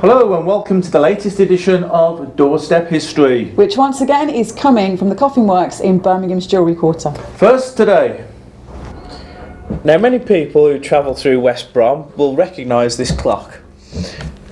Hello and welcome to the latest edition of Doorstep History, which once again is coming from the Coffin Works in Birmingham's Jewellery Quarter. First today. Now, many people who travel through West Brom will recognise this clock,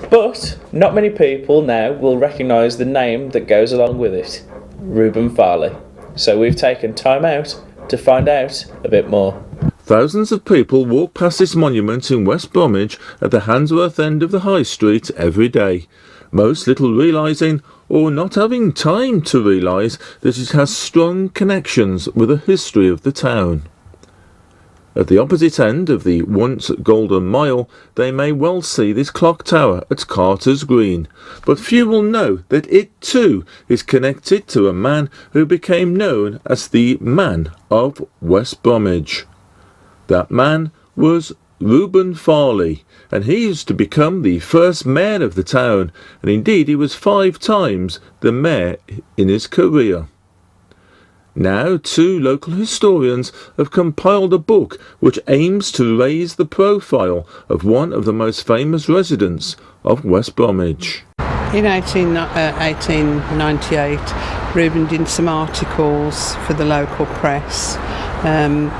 but not many people now will recognise the name that goes along with it, Reuben Farley. So we've taken time out to find out a bit more. Thousands of people walk past this monument in West Bromwich at the Handsworth end of the High Street every day, most little realising, or not having time to realise, that it has strong connections with the history of the town. At the opposite end of the once Golden Mile, they may well see this clock tower at Carter's Green, but few will know that it too is connected to a man who became known as the Man of West Bromwich. That man was Reuben Farley, and he is to become the first mayor of the town, and indeed he was 5 times the mayor in his career. Now 2 local historians have compiled a book which aims to raise the profile of one of the most famous residents of West Bromwich. In 1898, Reuben did some articles for the local press on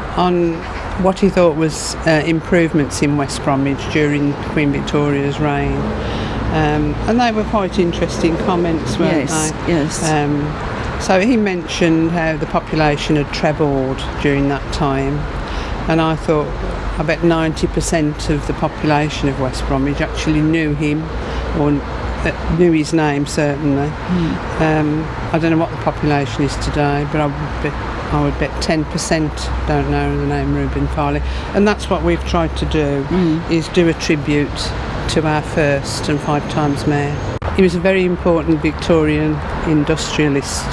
what he thought was improvements in West Bromwich during Queen Victoria's reign. And they were quite interesting comments, weren't they? Yes. So he mentioned how the population had trebled during that time, and I thought, I bet 90% of the population of West Bromwich actually knew him, or knew his name certainly. I don't know what the population is today, but I would bet 10% don't know the name Reuben Farley, and that's what we've tried to do, is do a tribute to our first and 5 times mayor. He was a very important Victorian industrialist,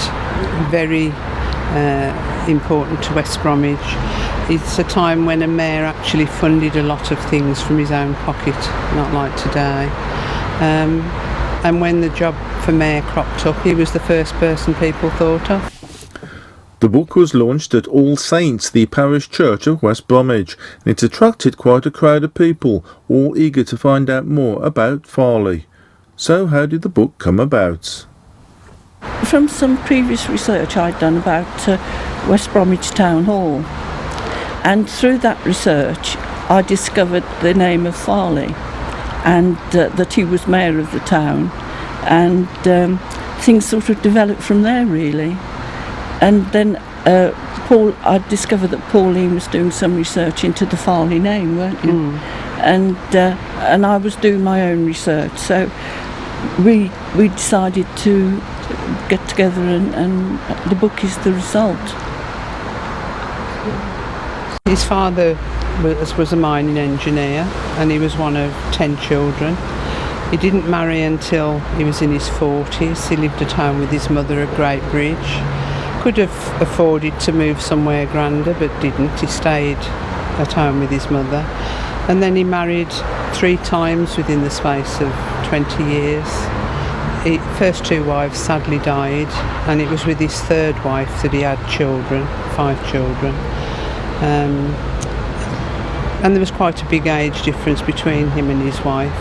very important to West Bromwich. It's a time when a mayor actually funded a lot of things from his own pocket, not like today. And when the job for mayor cropped up, he was the first person people thought of. The book was launched at All Saints, the parish church of West Bromwich, and it attracted quite a crowd of people, all eager to find out more about Farley. So how did the book come about? From some previous research I'd done about West Bromwich Town Hall, and through that research I discovered the name of Farley, and that he was mayor of the town, and things sort of developed from there really. And then I discovered that Pauline was doing some research into the Farley name, weren't you? And I was doing my own research, so we decided to get together, and the book is the result. His father was a mining engineer, and he was one of 10 children. He didn't marry until he was in his 40s. He lived at home with his mother at Great Bridge. Could have afforded to move somewhere grander, but didn't. He stayed at home with his mother. And then he married 3 times within the space of 20 years. His first 2 wives sadly died, and it was with his 3rd wife that he had children, 5 children. And there was quite a big age difference between him and his wife.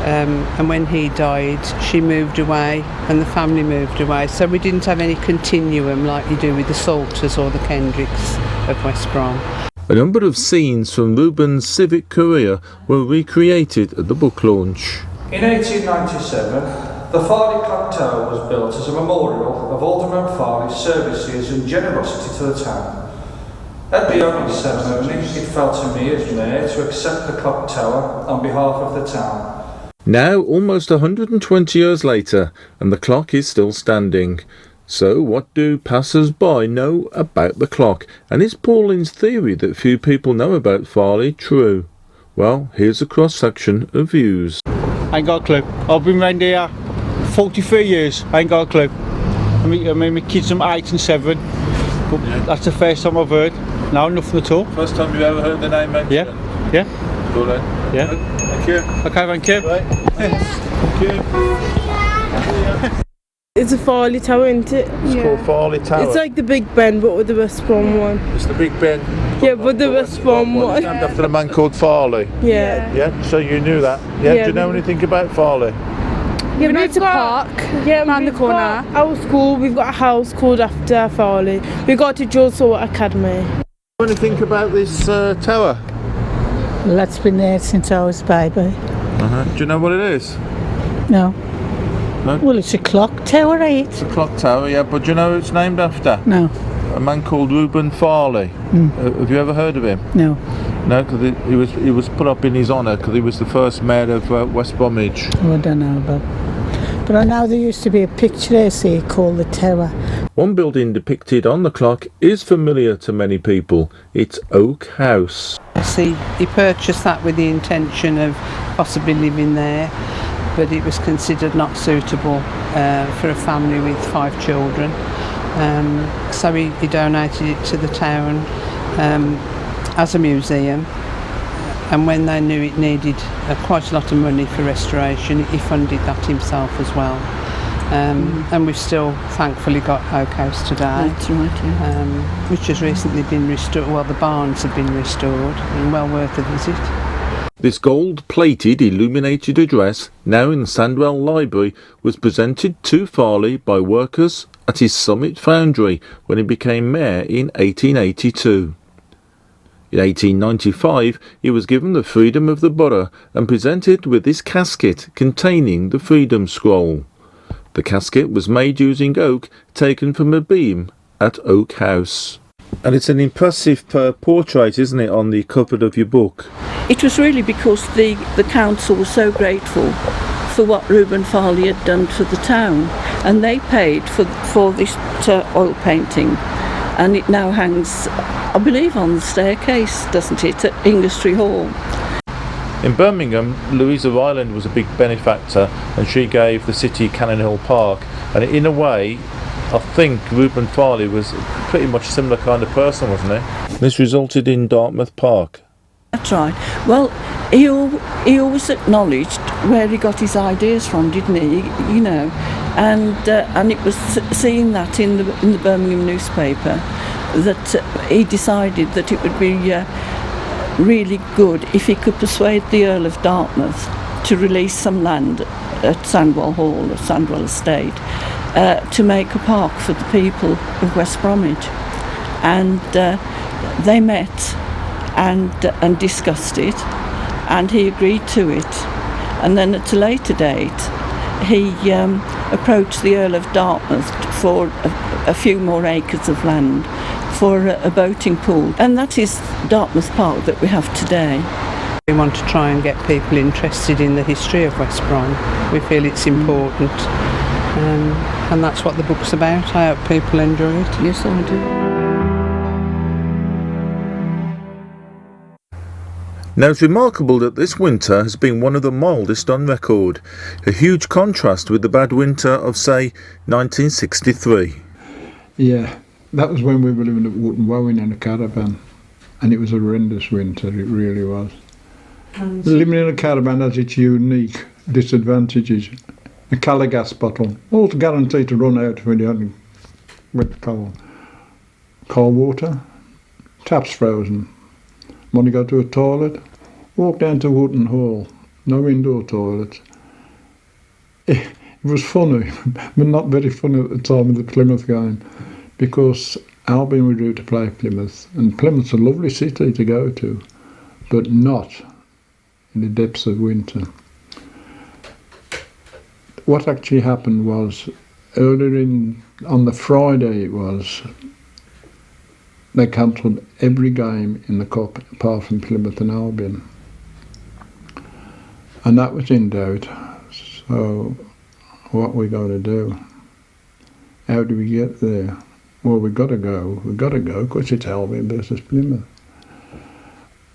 And when he died, she moved away and the family moved away, so we didn't have any continuum like you do with the Salters or the Kendricks of West Brom. A number of scenes from Reuben's civic career were recreated at the book launch. In 1897, the Farley Clock Tower was built as a memorial of Alderman Farley's services and generosity to the town. At the opening ceremony, it fell to me as mayor to accept the clock tower on behalf of the town. Now, almost 120 years later, and the clock is still standing. So what do passers-by know about the clock? And is Pauline's theory that few people know about Farley true? Well, here's a cross-section of views. I ain't got a clue. I've been round here 43 years. I ain't got a clue. I mean, my kids are 8 and 7. But that's the first time I've heard. No, nothing at all. First time you've ever heard the name mentioned? Yeah. Yeah. Cool then. Yeah. Thank you. Okay, thank you. Right. Thank you. It's a Farley Tower, isn't it? It's called Farley Tower. It's like the Big Ben, but with the West Brom one. It's the Big Ben. Yeah, but the West Brom one. It's named after a man called Farley. Yeah. Yeah, so you knew that. Yeah. Do you know anything about Farley? Yeah, we need to park around the we've corner. got our school, we've got a house called after Farley. We got to Doorstep Academy. What do you think about this tower? Well, that's been there since I was a baby. Do you know what it is? No. No? Well, it's a clock tower, eh? It's a clock tower, yeah, but do you know who it's named after? No. A man called Reuben Farley. Have you ever heard of him? No. No, because he was put up in his honour because he was the first mayor of West Bromwich. Oh, I don't know about. But I know there used to be a picture there, see, called the tower. One building depicted on the clock is familiar to many people. It's Oak House. See, he purchased that with the intention of possibly living there, but it was considered not suitable for a family with 5 children. So he donated it to the town as a museum, and when they knew it needed quite a lot of money for restoration, he funded that himself as well. And we've still thankfully got Oak House today. That's right, yeah. Which has recently been restored. Well, the barns have been restored and well worth a visit. This gold-plated illuminated address, now in Sandwell Library, was presented to Farley by workers at his Summit Foundry when he became mayor in 1882. In 1895, he was given the freedom of the borough and presented with this casket containing the Freedom Scroll. The casket was made using oak taken from a beam at Oak House. And it's an impressive portrait, isn't it, on the cover of your book? It was really because the council was so grateful for what Reuben Farley had done for the town, and they paid for this oil painting, and it now hangs, I believe, on the staircase, doesn't it, at Inglestree Hall. In Birmingham, Louisa Ryland was a big benefactor, and she gave the city Cannon Hill Park, and in a way I think Reuben Farley was pretty much a similar kind of person, wasn't he? This resulted in Dartmouth Park. That's right. Well, he always acknowledged where he got his ideas from, didn't he? You know, and it was seeing that in the Birmingham newspaper that he decided that it would be really good if he could persuade the Earl of Dartmouth to release some land at Sandwell Hall or Sandwell Estate to make a park for the people of West Bromwich. And they met and discussed it, and he agreed to it. And then at a later date, he approached the Earl of Dartmouth for a few more acres of land for a boating pool, and that is Dartmouth Park that we have today. We want to try and get people interested in the history of West Brom. We feel it's important, and that's what the book's about. I hope people enjoy it. Yes, I do. Now it's remarkable that this winter has been one of the mildest on record, a huge contrast with the bad winter of, say, 1963. Yeah, that was when we were living at Wootton Wowen in a caravan, and it was a horrendous winter, it really was. Living in a caravan has its unique disadvantages. A colour gas bottle, all guaranteed to run out when you hadn't with cold. Cold water, taps frozen. Want to go to a toilet? Walk down to Wootton Hall. No indoor toilets. It was funny, but not very funny at the time of the Plymouth game, because Albion were due to play Plymouth, and Plymouth's a lovely city to go to, but not in the depths of winter. What actually happened was, on the Friday it was, they cancelled every game in the Cup apart from Plymouth and Albion. And that was in doubt. So what are we going to do? How do we get there? Well, we've got to go because it's Albion versus Plymouth.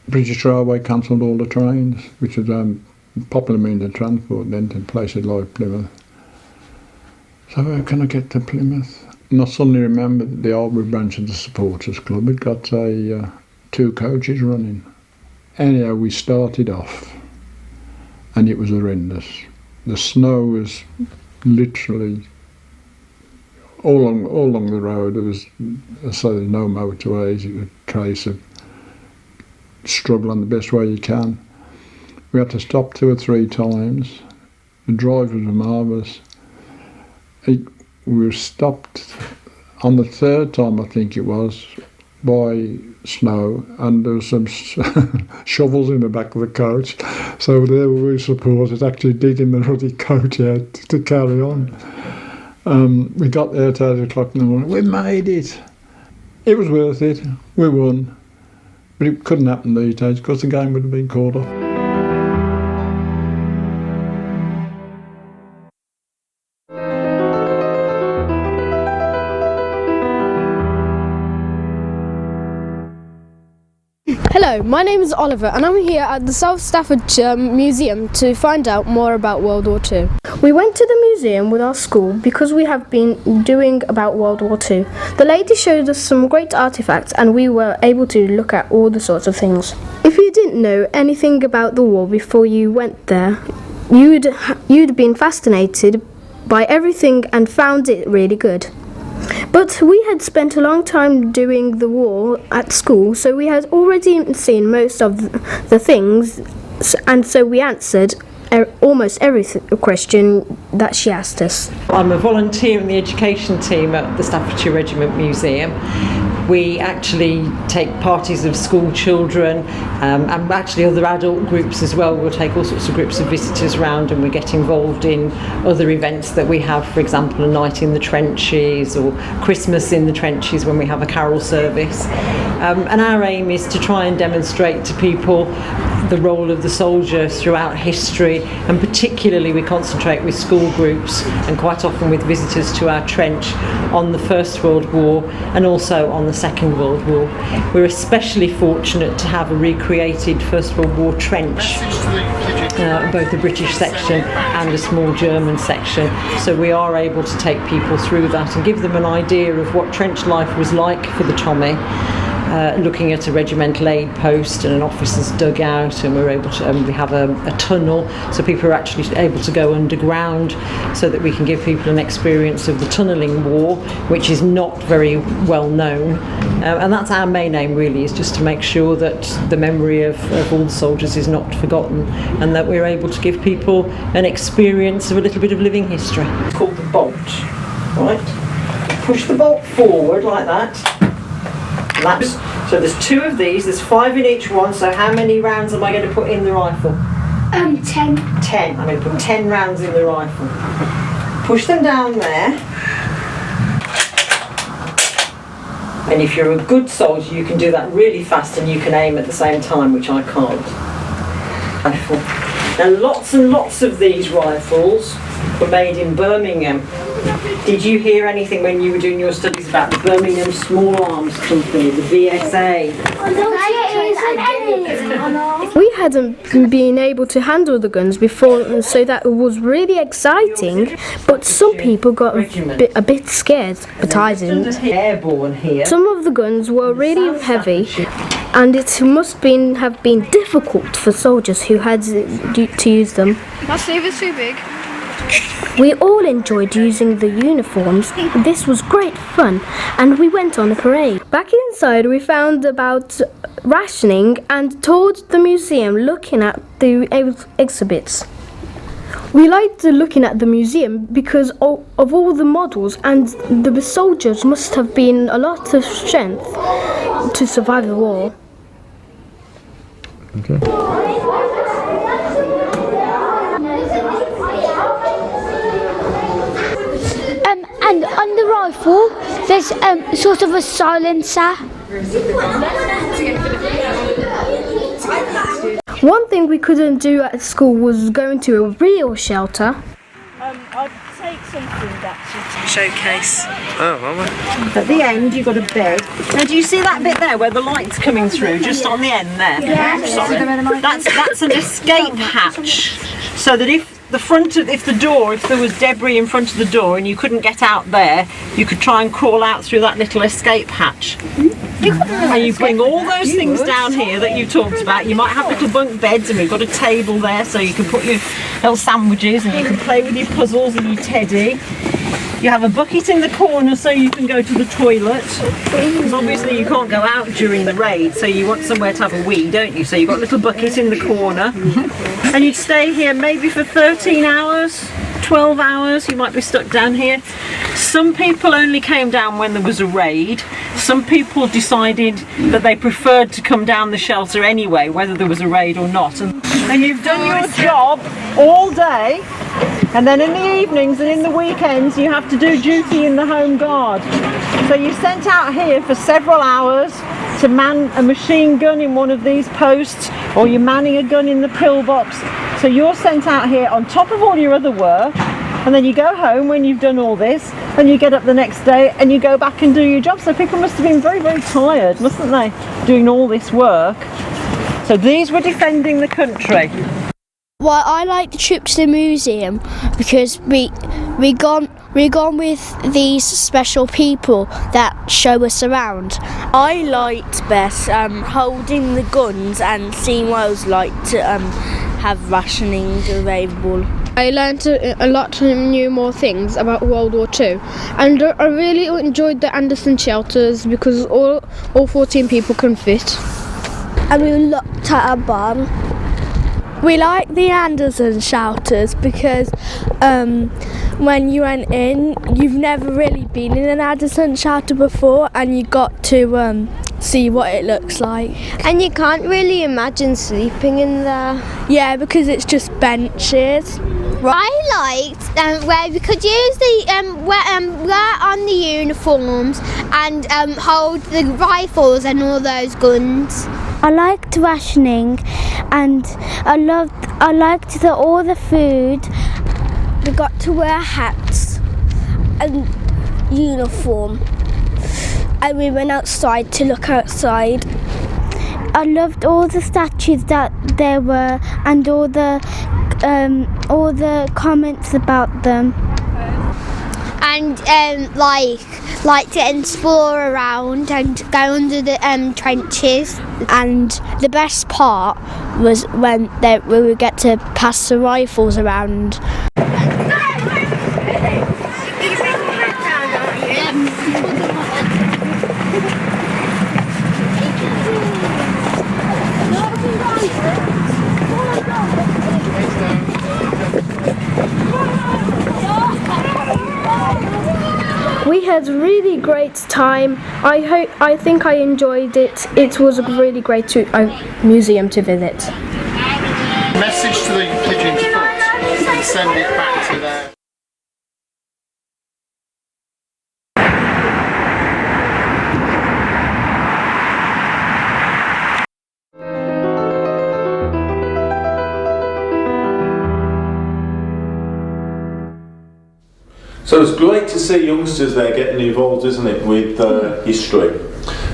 British Railway cancelled all the trains, which was popular means of transport then to places like Plymouth. So how can I get to Plymouth? And I suddenly remembered that the Albury branch of the supporters club had got 2 coaches running. Anyhow, we started off, and it was horrendous. The snow was literally all along the road. There was, so there's no motorways. It was a case of struggle on the best way you can. We had to stop 2 or 3 times. The drive was marvellous. We were stopped on the third time, I think it was, by snow, and there was some shovels in the back of the coach. So there we supported actually digging the ruddy coach out to carry on. We got there at 8 o'clock in the morning. We made it. It was worth it. We won. But it couldn't happen these days because the game would have been called off. Hello, my name is Oliver and I'm here at the South Staffordshire Museum to find out more about World War II. We went to the museum with our school because we have been doing about World War II. The lady showed us some great artifacts and we were able to look at all the sorts of things. If you didn't know anything about the war before you went there, you'd been fascinated by everything and found it really good. But we had spent a long time doing the war at school, so we had already seen most of the things, and so we answered almost every question that she asked us. I'm a volunteer in the education team at the Staffordshire Regiment Museum. We actually take parties of school children and actually other adult groups as well. We'll take all sorts of groups of visitors around and we get involved in other events that we have, for example, a night in the trenches or Christmas in the trenches when we have a carol service. And our aim is to try and demonstrate to people the role of the soldier throughout history, and particularly we concentrate with school groups and quite often with visitors to our trench on the First World War and also on the Second World War. We're especially fortunate to have a recreated First World War trench, both a British section and a small German section, so we are able to take people through that and give them an idea of what trench life was like for the Tommy. Looking at a regimental aid post and an officer's dugout, and we're able to we have a tunnel, so people are actually able to go underground, so that we can give people an experience of the tunnelling war, which is not very well known, and that's our main aim really, is just to make sure that the memory of all the soldiers is not forgotten, and that we're able to give people an experience of a little bit of living history. It's called the bolt, right? Push the bolt forward like that. So there's 2 of these, there's 5 in each one, so how many rounds am I going to put in the rifle? 10. 10, I'm going to put 10 rounds in the rifle. Push them down there. And if you're a good soldier, you can do that really fast and you can aim at the same time, which I can't. Now lots and lots of these rifles were made in Birmingham. Did you hear anything when you were doing your studies about the Birmingham Small Arms Company, the VSA? We hadn't been able to handle the guns before, so that was really exciting, but some people got a bit scared, but I didn't. Airborne here. Some of the guns were really heavy, and it must have been difficult for soldiers who had to use them. My sleeve is too big. We all enjoyed using the uniforms. This was great fun, and we went on a parade. Back inside we found about rationing and toured the museum looking at the exhibits. We liked looking at the museum because of all the models, and the soldiers must have been a lot of strength to survive the war. Okay. And on the rifle, there's sort of a silencer. One thing we couldn't do at school was go into a real shelter. I'd take something that's Showcase. Oh, am I? At the end you've got a bed. Now do you see that bit there where the light's coming through, just on the end there? Yeah. Sorry. That's an escape hatch. So that if there was debris in front of the door and you couldn't get out there, you could try and crawl out through that little escape hatch. And you bring all those things down here that you talked about. You might have little bunk beds, and we've got a table there so you can put your little sandwiches and you can play with your puzzles and your teddy. You have a bucket in the corner so you can go to the toilet. Because obviously you can't go out during the raid, so you want somewhere to have a wee, don't you? So you've got a little bucket in the corner. And you'd stay here maybe for 13 hours, 12 hours, you might be stuck down here. Some people only came down when there was a raid. Some people decided that they preferred to come down the shelter anyway, whether there was a raid or not. And you've done your job all day, and then in the evenings and in the weekends you have to do duty in the Home Guard. So you're sent out here for several hours to man a machine gun in one of these posts, or you're manning a gun in the pillbox. So you're sent out here on top of all your other work, and then you go home when you've done all this, and you get up the next day and you go back and do your job. So people must have been very, very tired, mustn't they, doing all this work? So these were defending the country. Well, I like the trip to the museum because we gone with these special people that show us around. I liked best holding the guns and seeing what it was like to have rationing available. I learned a lot new more things about World War II, and I really enjoyed the Anderson shelters because all 14 people can fit. And we looked at a barn. We like the Anderson shelters because when you went in, you've never really been in an Anderson shelter before, and you got to see what it looks like. And you can't really imagine sleeping in there. Yeah, because it's just benches. I liked where we could use the wear on the uniforms and hold the rifles and all those guns. I liked rationing, and I liked all the food. We got to wear hats and uniform, and we went outside to look outside. I loved all the statues that there were, and all the comments about them. And like to explore around and go under the trenches. And the best part was when we would get to pass the rifles around. We had a really great time. I think I enjoyed it. It was a really great museum to visit. Message to the pigeons foot and send it back to their... So it's great to see youngsters there getting involved, isn't it, with history.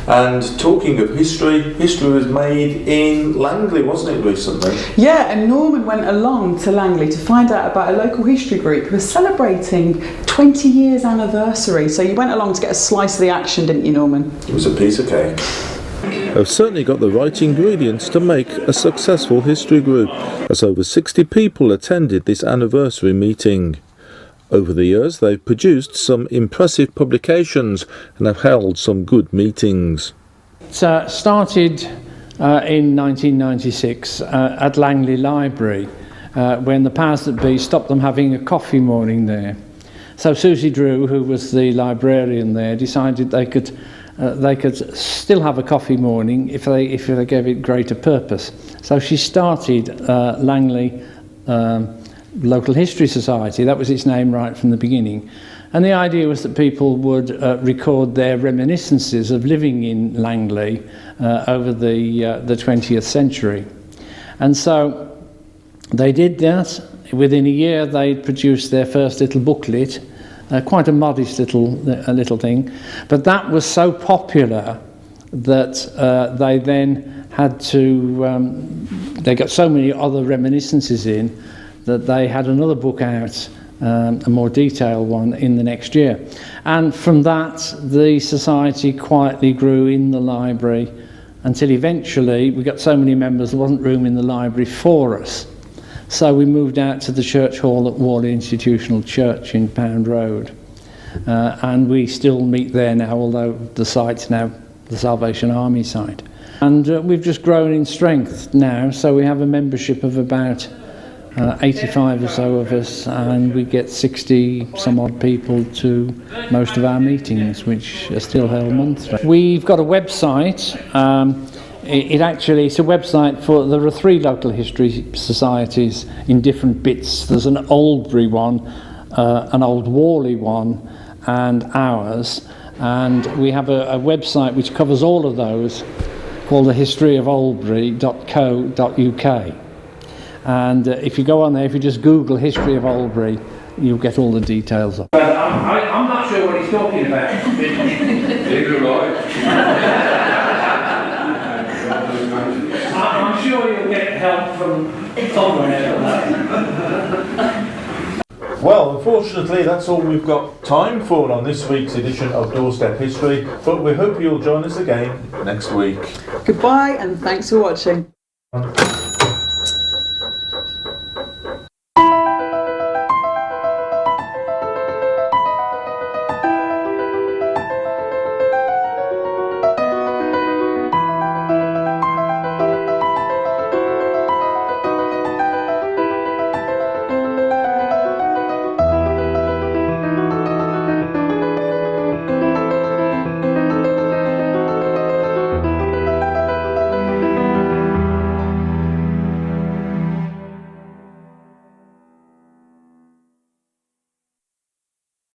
And talking of history, history was made in Langley, wasn't it, recently? Yeah, and Norman went along to Langley to find out about a local history group who was celebrating 20 years anniversary. So you went along to get a slice of the action, didn't you, Norman? It was a piece of cake. Have certainly got the right ingredients to make a successful history group, as over 60 people attended this anniversary meeting. Over the years, they've produced some impressive publications and have held some good meetings. It started in 1996 at Langley Library when the powers that be stopped them having a coffee morning there. So Susie Drew, who was the librarian there, decided they could still have a coffee morning if they gave it greater purpose. So she started Langley Local History Society. That was its name right from the beginning. And the idea was that people would record their reminiscences of living in Langley over the 20th century. And so they did that. Within a year they produced their first little booklet, quite a modest little thing. But that was so popular that they then had to, they got so many other reminiscences in that they had another book out, a more detailed one, in the next year. And from that, the society quietly grew in the library until eventually we got so many members there wasn't room in the library for us. So we moved out to the church hall at Whalley Institutional Church in Pound Road. and we still meet there now, although the site's now the Salvation Army site. And we've just grown in strength now, so we have a membership of about 85 or so of us, and we get 60 some odd people to most of our meetings, which are still held monthly. We've got a website. It's a website for, there are 3 local history societies in different bits. There's an Oldbury one, an Old Warley one, and ours. And we have a website which covers all of those, called thehistoryofoldbury.co.uk. And if you go on there, if you just Google History of Oldbury, you'll get all the details of it. I'm not sure what he's talking about. You're right. I'm sure you'll get help from somewhere. Well, unfortunately, that's all we've got time for on this week's edition of Doorstep History, but we hope you'll join us again next week. Goodbye and thanks for watching.